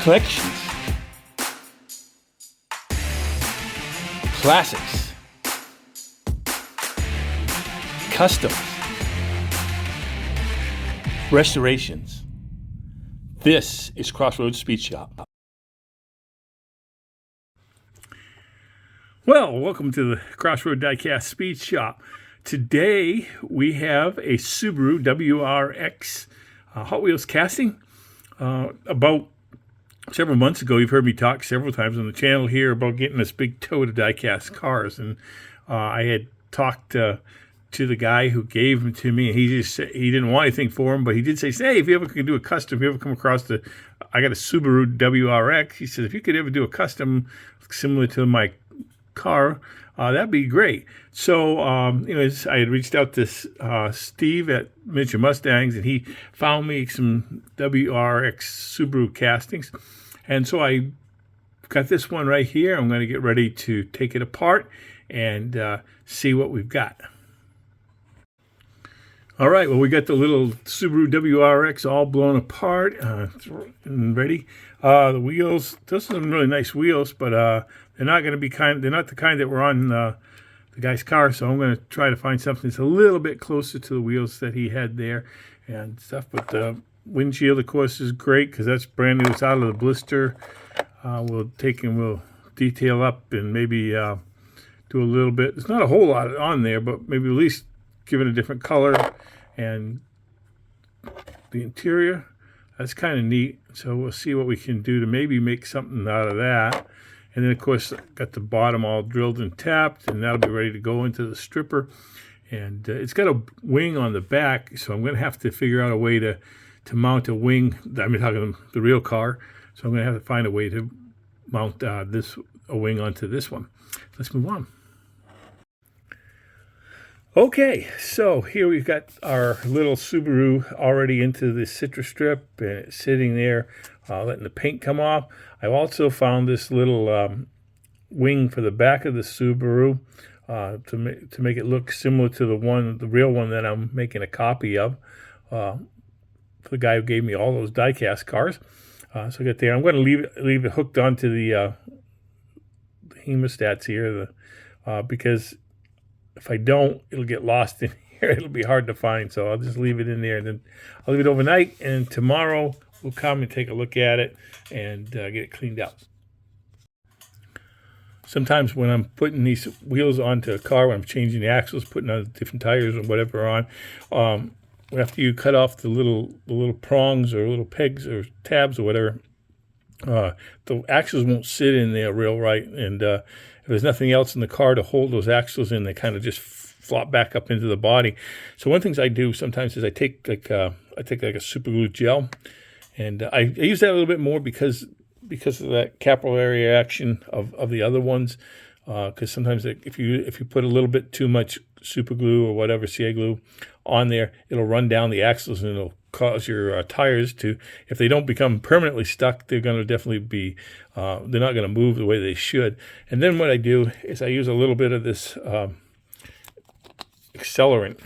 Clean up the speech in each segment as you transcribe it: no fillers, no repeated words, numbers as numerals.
collections, classics, customs, restorations. This is Crossroads Speed Shop. Well, welcome to the Crossroad Diecast Speed Shop. Today we have a Subaru WRX Hot Wheels casting. About several months ago, you've heard me talk several times on the channel here about getting this big tote of die-cast cars, and I had talked to the guy who gave them to me, and he didn't want anything for them, but he did say, hey, if you ever can do a custom, if you ever come across I got a Subaru WRX, he said, if you could ever do a custom similar to my car, that'd be great. So, I had reached out to Steve at Miniature Mustangs, and he found me some WRX Subaru castings. And so I got this one right here. I'm going to get ready to take it apart and see what we've got. All right, well, we got the little Subaru WRX all blown apart and ready. The wheels, those are some really nice wheels, but they're not going to be they're not the kind that were on the guy's car, so I'm going to try to find something that's a little bit closer to the wheels that he had there and stuff. But the windshield, of course, is great because that's brand new. It's out of the blister. We'll detail up and maybe do a little bit. There's not a whole lot on there, but maybe at least give it a different color. And the interior, that's kind of neat. So we'll see what we can do to maybe make something out of that. And then, of course, got the bottom all drilled and tapped, and that'll be ready to go into the stripper. And it's got a wing on the back, so I'm going to have to figure out a way to mount a wing. I'm talking the real car, so I'm going to have to find a way to mount a wing onto this one. Let's move on. Okay, so here we've got our little Subaru already into the citrus strip, and it's sitting there letting the paint come off. I've also found this little wing for the back of the Subaru to make it look similar to the real one that I'm making a copy of. The guy who gave me all those die-cast cars. So I got there. I'm going to leave it hooked onto the hemostats here, because if I don't, it'll get lost in here. It'll be hard to find, so I'll just leave it in there, and then I'll leave it overnight, and tomorrow we'll come and take a look at it and get it cleaned out. Sometimes when I'm putting these wheels onto a car, when I'm changing the axles, putting on different tires or whatever on, after you cut off the little prongs or little pegs or tabs or whatever, the axles won't sit in there real right, and if there's nothing else in the car to hold those axles in, they kind of just flop back up into the body. So one of the things I do sometimes is I take like a super glue gel, and I use that a little bit more because of that capillary action of the other ones. Because sometimes if you put a little bit too much super glue or whatever CA glue on there, it'll run down the axles and it'll cause your tires to, if they don't become permanently stuck, they're going to definitely be, they're not going to move the way they should. And then what I do is I use a little bit of this accelerant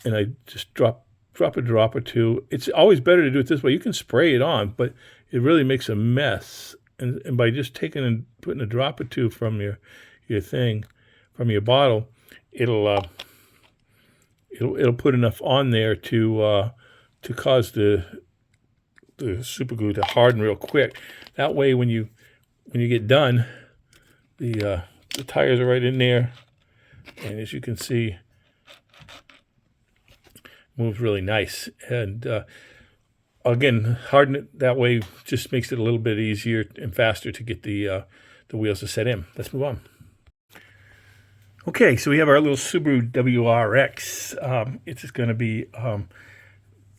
and I just drop a drop or two. It's always better to do it this way. You can spray it on, but it really makes a mess. And by just taking and putting a drop or two from your bottle, it'll put enough on there to cause the super glue to harden real quick. That way, when you get done, the tires are right in there, and as you can see, moves really nice. And again, harden it that way just makes it a little bit easier and faster to get the wheels to set in. Let's move on. Okay, so we have our little Subaru WRX. It's just going to be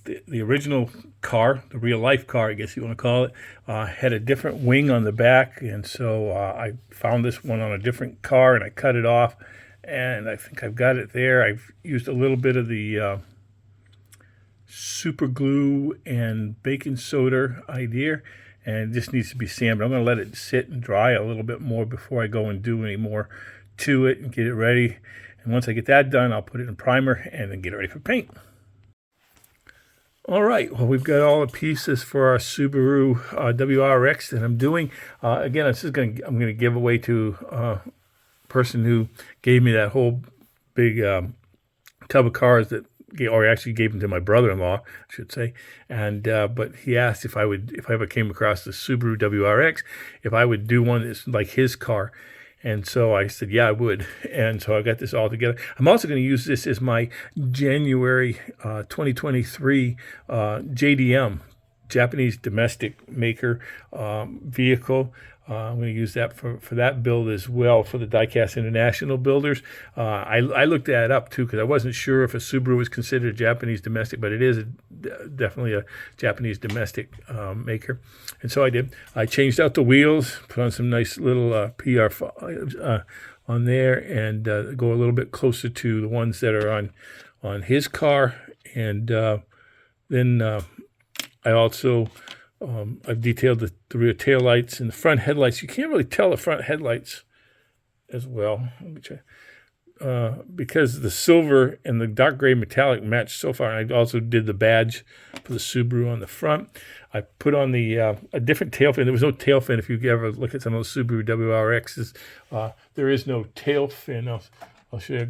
the original car, the real-life car, I guess you want to call it, had a different wing on the back, and so I found this one on a different car, and I cut it off, and I think I've got it there. I've used a little bit of the super glue and baking soda idea, and it just needs to be sanded. I'm going to let it sit and dry a little bit more before I go and do any more to it and get it ready. And once I get that done, I'll put it in primer and then get it ready for paint. All right, well, we've got all the pieces for our Subaru WRX that I'm doing. Again, I'm going to give away to a person who gave me that whole big tub of cars that, or actually gave them to my brother-in-law, I should say. And but he asked if I ever came across the Subaru WRX, if I would do one that's like his car. And so I said, yeah, I would. And so I got this all together. I'm also going to use this as my January 2023 JDM, Japanese domestic maker vehicle. I'm going to use that for that build as well for the Diecast International builders. I looked that up too because I wasn't sure if a Subaru was considered a Japanese domestic, but it is definitely a Japanese domestic maker. And so I did. I changed out the wheels, put on some nice little PR5 on there, and go a little bit closer to the ones that are on his car. And then I also I've detailed the rear tail lights and the front headlights. You can't really tell the front headlights as well. Let me try. Because the silver and the dark gray metallic match so far. I also did the badge for the Subaru on the front. I put on the a different tail fin. There was no tail fin. If you ever look at some of those Subaru WRXs, there is no tail fin. I'll show you.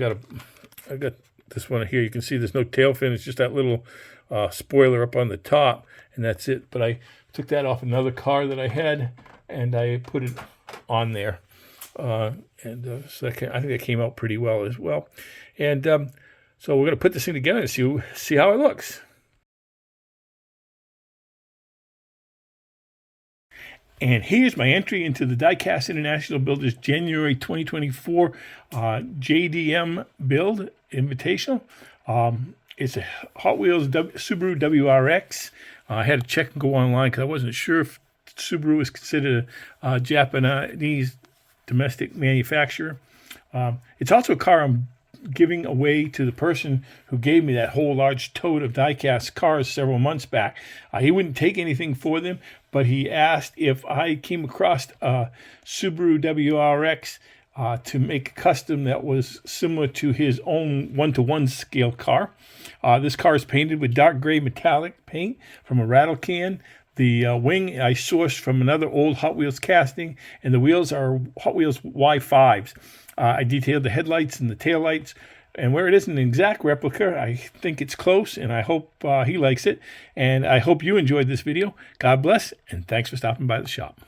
I got this one here. You can see there's no tail fin. It's just that little spoiler up on the top, and that's it. But I took that off another car that I had, and I put it on there. So I think that came out pretty well as well. And so we're going to put this thing together and see how it looks. And here's my entry into the Diecast International Builders January 2024 JDM build invitational. It's a Hot Wheels Subaru WRX. I had to check and go online because I wasn't sure if Subaru was considered a Japanese domestic manufacturer. It's also a car I'm giving away to the person who gave me that whole large tote of diecast cars several months back. He wouldn't take anything for them, but he asked if I came across a Subaru WRX to make a custom that was similar to his own 1-to-1 scale car. This car is painted with dark gray metallic paint from a rattle can. The wing I sourced from another old Hot Wheels casting, and the wheels are Hot Wheels Y5s. I detailed the headlights and the taillights, and where it isn't an exact replica, I think it's close, and I hope he likes it. And I hope you enjoyed this video. God bless, and thanks for stopping by the shop.